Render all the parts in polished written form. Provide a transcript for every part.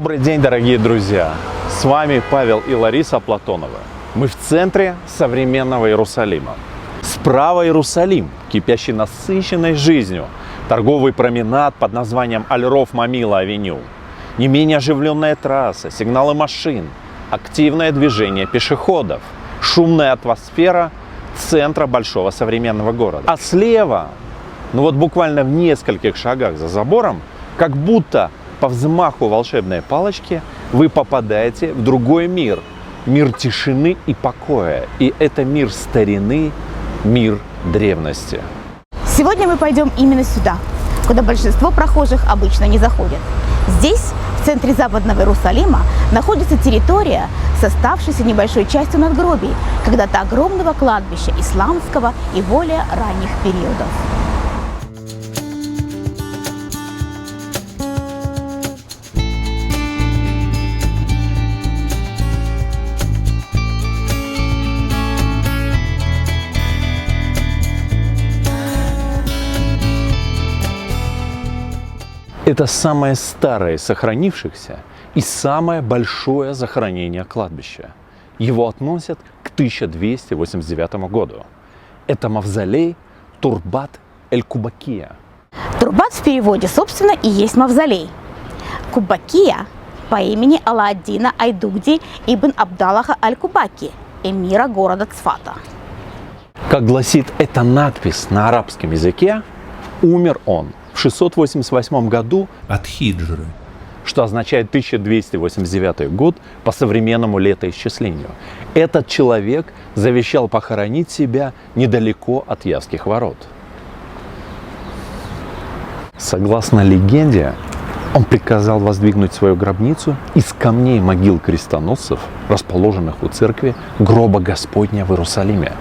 Добрый день, дорогие друзья! С вами Павел и Лариса Платонова. Мы в центре современного Иерусалима. Справа Иерусалим, кипящий насыщенной жизнью. Торговый променад под названием Аль-Роф-Мамила-Авеню. Не менее оживленная трасса, сигналы машин, активное движение пешеходов, шумная атмосфера центра большого современного города. А слева, буквально в нескольких шагах за забором, как будто по взмаху волшебной палочки вы попадаете в другой мир. Мир тишины и покоя. И это мир старины, мир древности. Сегодня мы пойдем именно сюда, куда большинство прохожих обычно не заходят. Здесь, в центре западного Иерусалима, находится территория с оставшейся небольшой частью надгробий, когда-то огромного кладбища исламского и более ранних периодов. Это самое старое из сохранившихся и самое большое захоронение кладбища. Его относят к 1289 году. Это мавзолей Турбат-эль-Кубакия. Турбат в переводе, собственно, и есть мавзолей. Кубакия по имени Алла-ад-Дина Айдугди ибн Абдаллаха аль-Кубаки, эмира города Цфата. Как гласит эта надпись на арабском языке, умер он в 688 году от хиджры, что означает 1289 год по современному летоисчислению. Этот человек завещал похоронить себя недалеко от Явских ворот. Согласно легенде, он приказал воздвигнуть свою гробницу из камней могил крестоносцев, расположенных у церкви гроба Господня в Иерусалиме.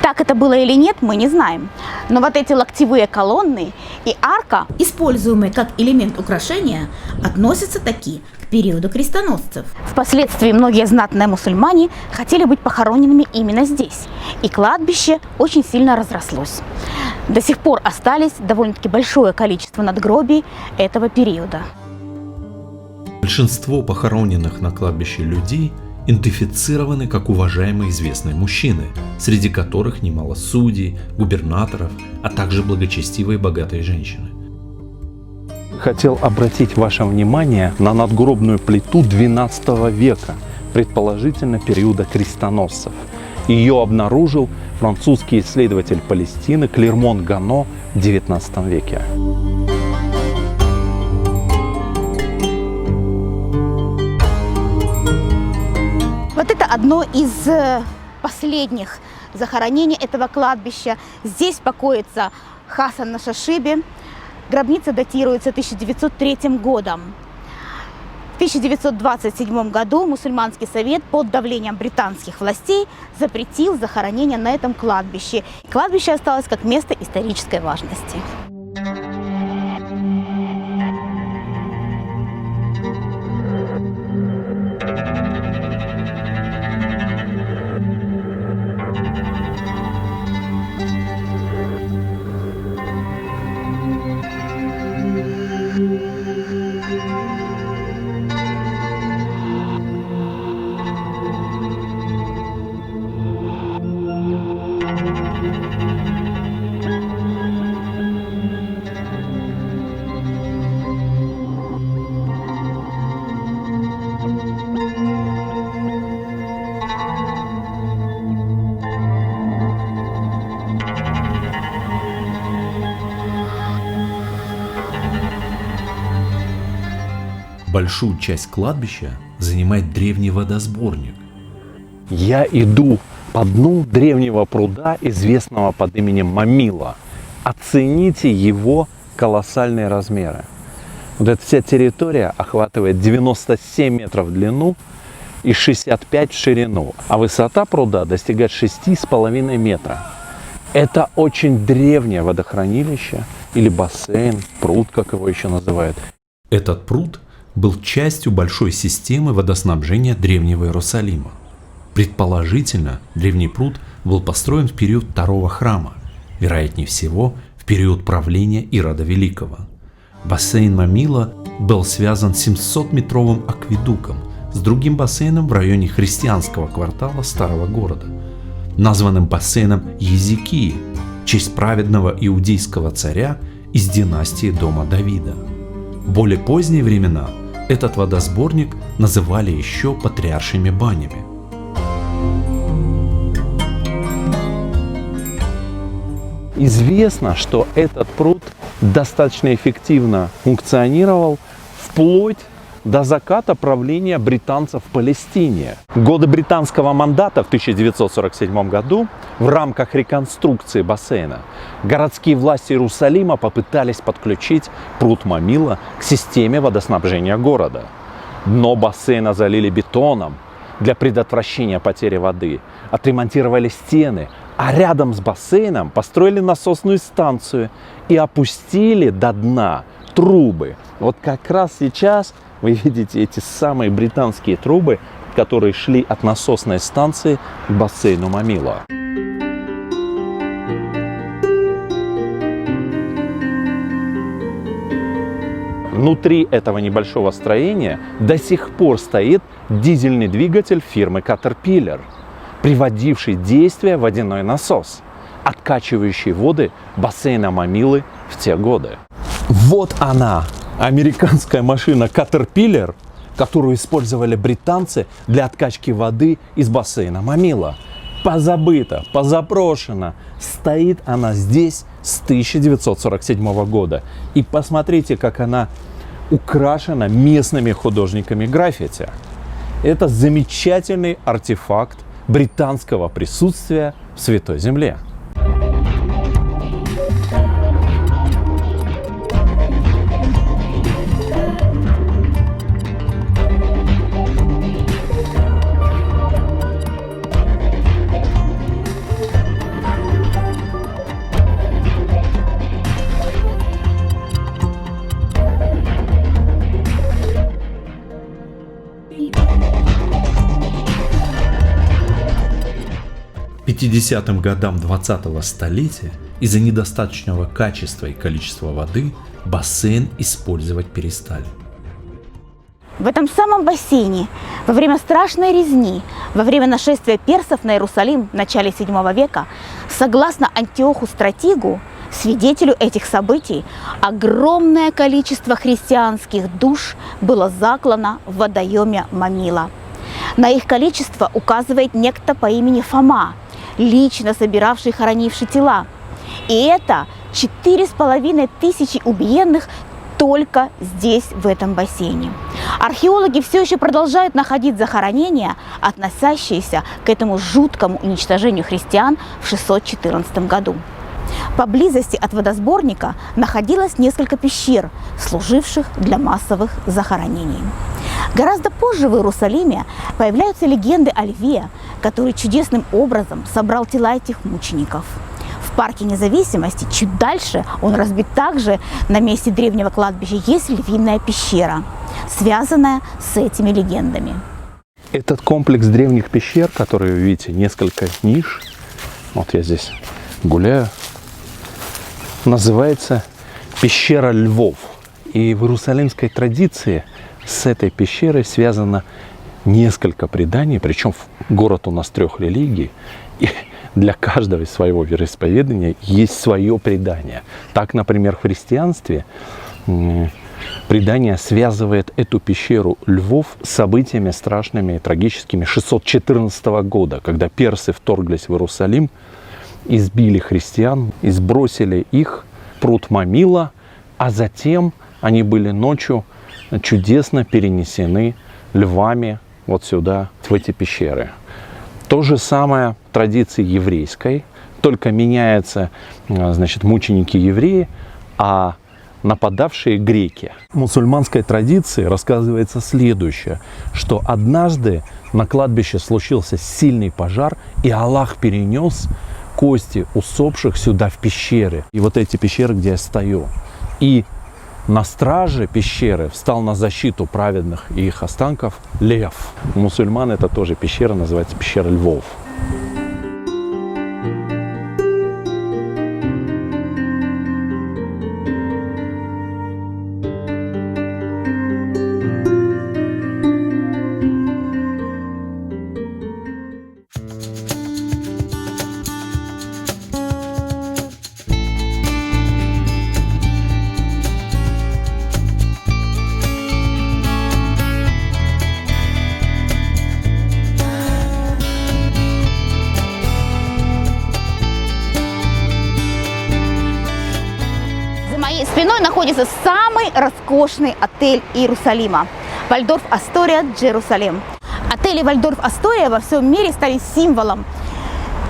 Так это было или нет, мы не знаем. Но вот эти локтевые колонны и арка, используемые как элемент украшения, относятся таки к периоду крестоносцев. Впоследствии многие знатные мусульмане хотели быть похороненными именно здесь. И кладбище очень сильно разрослось. До сих пор остались довольно-таки большое количество надгробий этого периода. Большинство похороненных на кладбище людей идентифицированы как уважаемые известные мужчины, среди которых немало судей, губернаторов, а также благочестивые богатые женщины. Хотел обратить ваше внимание на надгробную плиту XII века, предположительно периода крестоносцев. Ее обнаружил французский исследователь Палестины Клермон Гано в XIX веке. Вот это одно из последних захоронений этого кладбища. Здесь покоится Хасан Нашашиби. Гробница датируется 1903 годом. В 1927 году мусульманский совет под давлением британских властей запретил захоронение на этом кладбище. Кладбище осталось как место исторической важности. Большую часть кладбища занимает древний водосборник. Я иду по дну древнего пруда, известного под именем Мамила. Оцените его колоссальные размеры. Вот эта вся территория охватывает 97 метров в длину и 65 в ширину, а высота пруда достигает 6,5 метра. Это очень древнее водохранилище или бассейн, пруд, как его еще называют. Этот пруд был частью большой системы водоснабжения Древнего Иерусалима. Предположительно, древний пруд был построен в период второго храма, вероятнее всего, в период правления Ирода Великого. Бассейн Мамила был связан 700-метровым акведуком с другим бассейном в районе христианского квартала Старого города, названным бассейном Езекии в честь праведного иудейского царя из династии дома Давида. В более поздние времена этот водосборник называли еще патриаршими банями. Известно, что этот пруд достаточно эффективно функционировал вплоть до заката правления британцев в Палестине. В годы британского мандата в 1947 году в рамках реконструкции бассейна городские власти Иерусалима попытались подключить пруд Мамила к системе водоснабжения города. Дно бассейна залили бетоном для предотвращения потери воды, отремонтировали стены, а рядом с бассейном построили насосную станцию и опустили до дна трубы. Вот как раз сейчас вы видите эти самые британские трубы, которые шли от насосной станции к бассейну Мамила. Внутри этого небольшого строения до сих пор стоит дизельный двигатель фирмы Caterpillar, приводивший в действие водяной насос, откачивающий воды бассейна Мамилы в те годы. Вот она, американская машина Caterpillar, которую использовали британцы для откачки воды из бассейна Мамила. Позабыта, позапрошена. Стоит она здесь с 1947 года. И посмотрите, как она украшена местными художниками граффити. Это замечательный артефакт британского присутствия в Святой Земле. К 50-м годам 20-го столетия из-за недостаточного качества и количества воды бассейн использовать перестали. В этом самом бассейне во время страшной резни, во время нашествия персов на Иерусалим в начале VII века, согласно Антиоху Стратигу, свидетелю этих событий, огромное количество христианских душ было заклано в водоеме Мамила. На их количество указывает некто по имени Фома, лично собиравший и хоронивший тела. И это 4500 убиенных только здесь, в этом бассейне. Археологи все еще продолжают находить захоронения, относящиеся к этому жуткому уничтожению христиан в 614 году. Поблизости от водосборника находилось несколько пещер, служивших для массовых захоронений. Гораздо позже в Иерусалиме появляются легенды о льве, который чудесным образом собрал тела этих мучеников. В парке Независимости, чуть дальше, он разбит также, на месте древнего кладбища есть львиная пещера, связанная с этими легендами. Этот комплекс древних пещер, которые вы видите, несколько ниш, вот я здесь гуляю, называется пещера львов. И в иерусалимской традиции с этой пещерой связано несколько преданий, причем город у нас 3 религий, и для каждого из своего вероисповедания есть свое предание. Так, например, в христианстве предание связывает эту пещеру львов с событиями страшными и трагическими 614 года, когда персы вторглись в Иерусалим, избили христиан и сбросили их в пруд Мамила, а затем они были ночью чудесно перенесены львами вот сюда, в эти пещеры. То же самое традиции еврейской, только меняются, значит, мученики евреи, а нападавшие греки. В мусульманской традиции рассказывается следующее, что однажды на кладбище случился сильный пожар, и Аллах перенес кости усопших сюда в пещеры. И вот эти пещеры, где я стою. И на страже пещеры встал на защиту праведных и их останков лев. У мусульман это тоже пещера, называется пещера львов. Спиной находится самый роскошный отель Иерусалима – Вальдорф Астория Джерусалим. Отели Вальдорф Астория во всем мире стали символом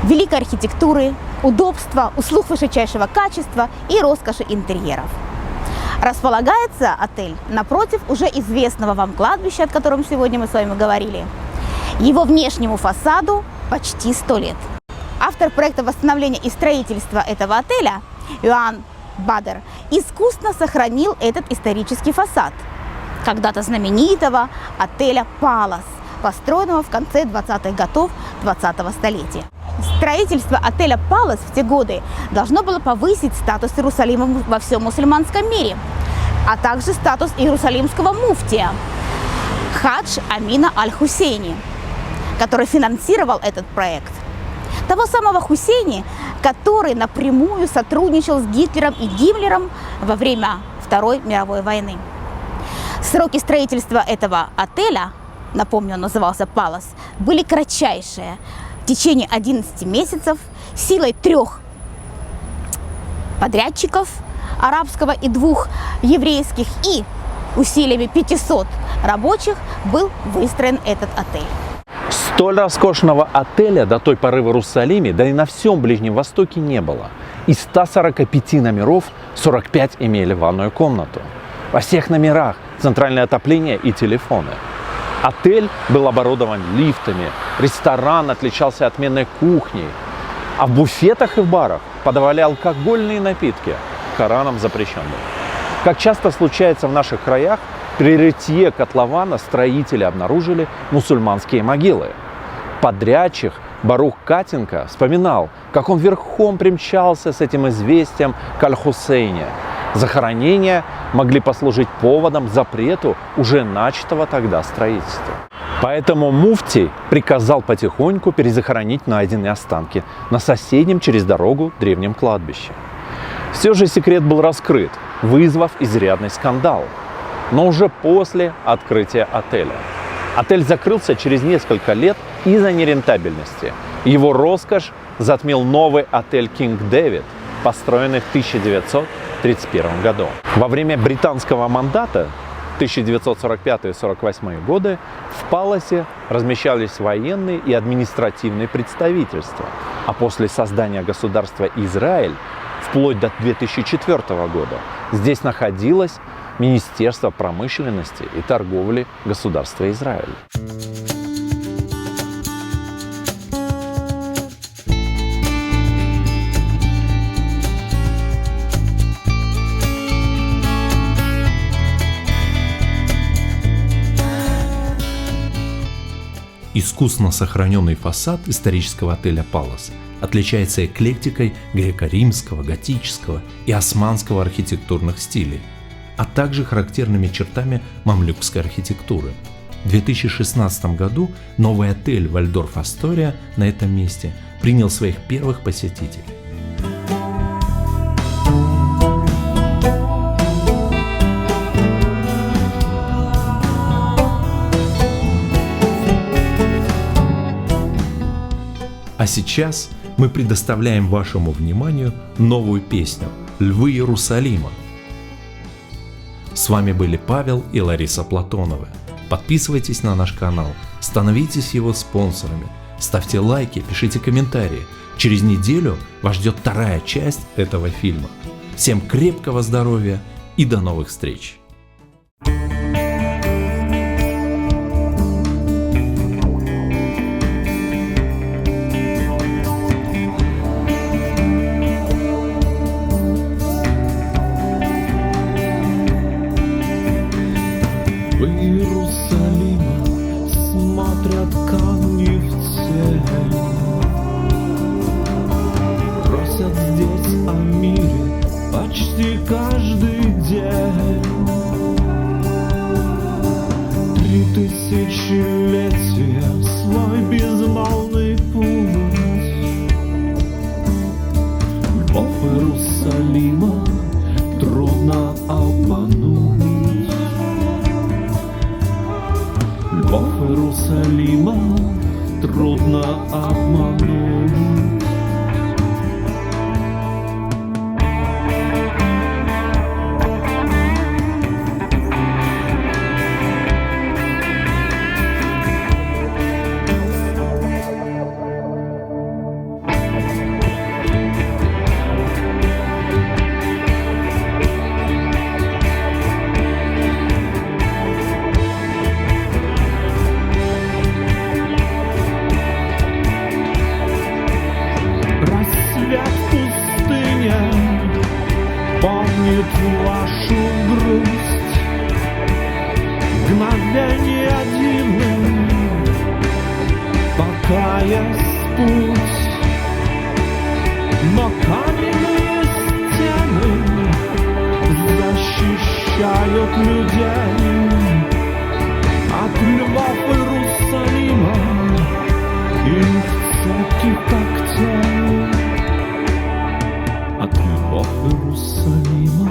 великой архитектуры, удобства, услуг высочайшего качества и роскоши интерьеров. Располагается отель напротив уже известного вам кладбища, о котором сегодня мы с вами говорили. Его внешнему фасаду почти 100 лет. Автор проекта восстановления и строительства этого отеля Иоанн Бадер искусно сохранил этот исторический фасад когда-то знаменитого отеля «Палас», построенного в конце 20-х годов 20-го столетия. Строительство отеля «Палас» в те годы должно было повысить статус Иерусалима во всем мусульманском мире, а также статус иерусалимского муфтия Хадж Амина Аль-Хусейни, который финансировал этот проект. Того самого Хусейни, который напрямую сотрудничал с Гитлером и Гиммлером во время Второй мировой войны. Сроки строительства этого отеля, напомню, он назывался «Палас», были кратчайшие. В течение 11 месяцев силой 3 подрядчиков арабского и 2 еврейских и усилиями 500 рабочих был выстроен этот отель. Столь роскошного отеля до той поры в Иерусалиме, да и на всем Ближнем Востоке не было. Из 145 номеров 45 имели ванную комнату. Во всех номерах центральное отопление и телефоны. Отель был оборудован лифтами, ресторан отличался отменной кухней, а в буфетах и в барах подавали алкогольные напитки, Кораном запрещенные. Как часто случается в наших краях, при рытье котлована строители обнаружили мусульманские могилы. Подрядчик Барух Катенко вспоминал, как он верхом примчался с этим известием к Аль-Хусейне. Захоронения могли послужить поводом к запрету уже начатого тогда строительства. Поэтому муфтий приказал потихоньку перезахоронить найденные останки на соседнем через дорогу древнем кладбище. Все же секрет был раскрыт, вызвав изрядный скандал. Но уже после открытия отеля. Отель закрылся через несколько лет из-за нерентабельности. Его роскошь затмил новый отель King David, построенный в 1931 году. Во время британского мандата 1945-1948 годы в Паласе размещались военные и административные представительства. А после создания государства Израиль, вплоть до 2004 года, здесь находилось Министерство промышленности и торговли государства Израиль. Искусно сохраненный фасад исторического отеля «Палас» отличается эклектикой греко-римского, готического и османского архитектурных стилей, а также характерными чертами мамлюкской архитектуры. В 2016 году новый отель Вальдорф Астория на этом месте принял своих первых посетителей. А сейчас мы предоставляем вашему вниманию новую песню «Львы Иерусалима». С вами были Павел и Лариса Платоновы. Подписывайтесь на наш канал, становитесь его спонсорами, ставьте лайки, пишите комментарии. Через неделю вас ждет вторая часть этого фильма. Всем крепкого здоровья и до новых встреч! В Иерусалима смотрят камни в цель, просят здесь о мире почти каждый день. 3000-летия свой безмолвный путь. Львов Иерусалима трудно обмануть. Львов Иерусалима трудно обмануть. Рассвет в пустыне помнит вашу грусть. Мгновенья дивные, пока есть путь. Но каменные стены защищают людей от львов Иерусалима, их цепких когтей. От львов Иерусалима,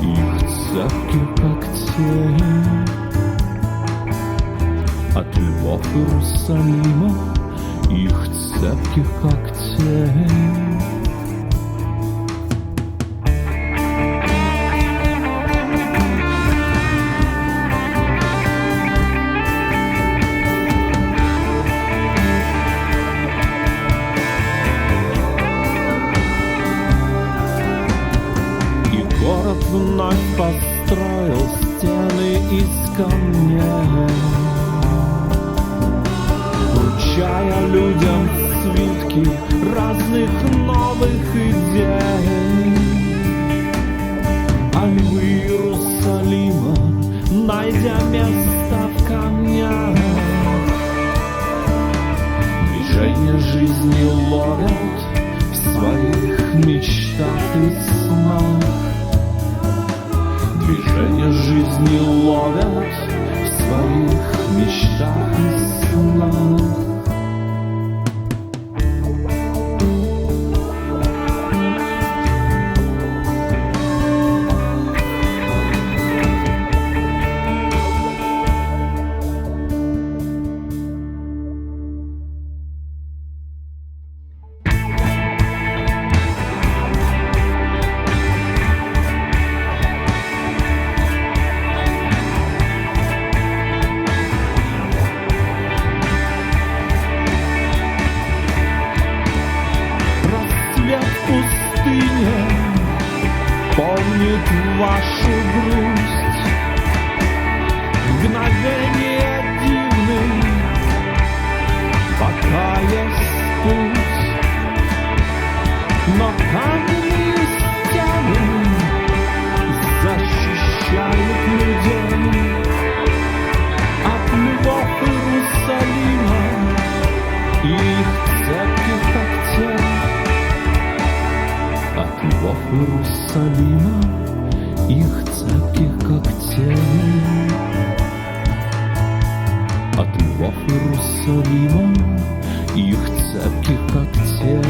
их цепких когтей. От львов Иерусалима, их цепких когтей. Город вновь построил стены из камней, вручая людям свитки разных новых идей. А львы Иерусалима, найдя место в камнях, движение жизни ловят в своих мечтах и снах. Движение жизни ловят в своих мечтах и снах. Помнит вашу грусть. Мгновения дивные, пока есть путь. Но каменные стены защищают людей от львов Иерусалима и их цепких когтей. От львов Иерусалима, их цепких когтей. От львов Иерусалима, их цепких когтей.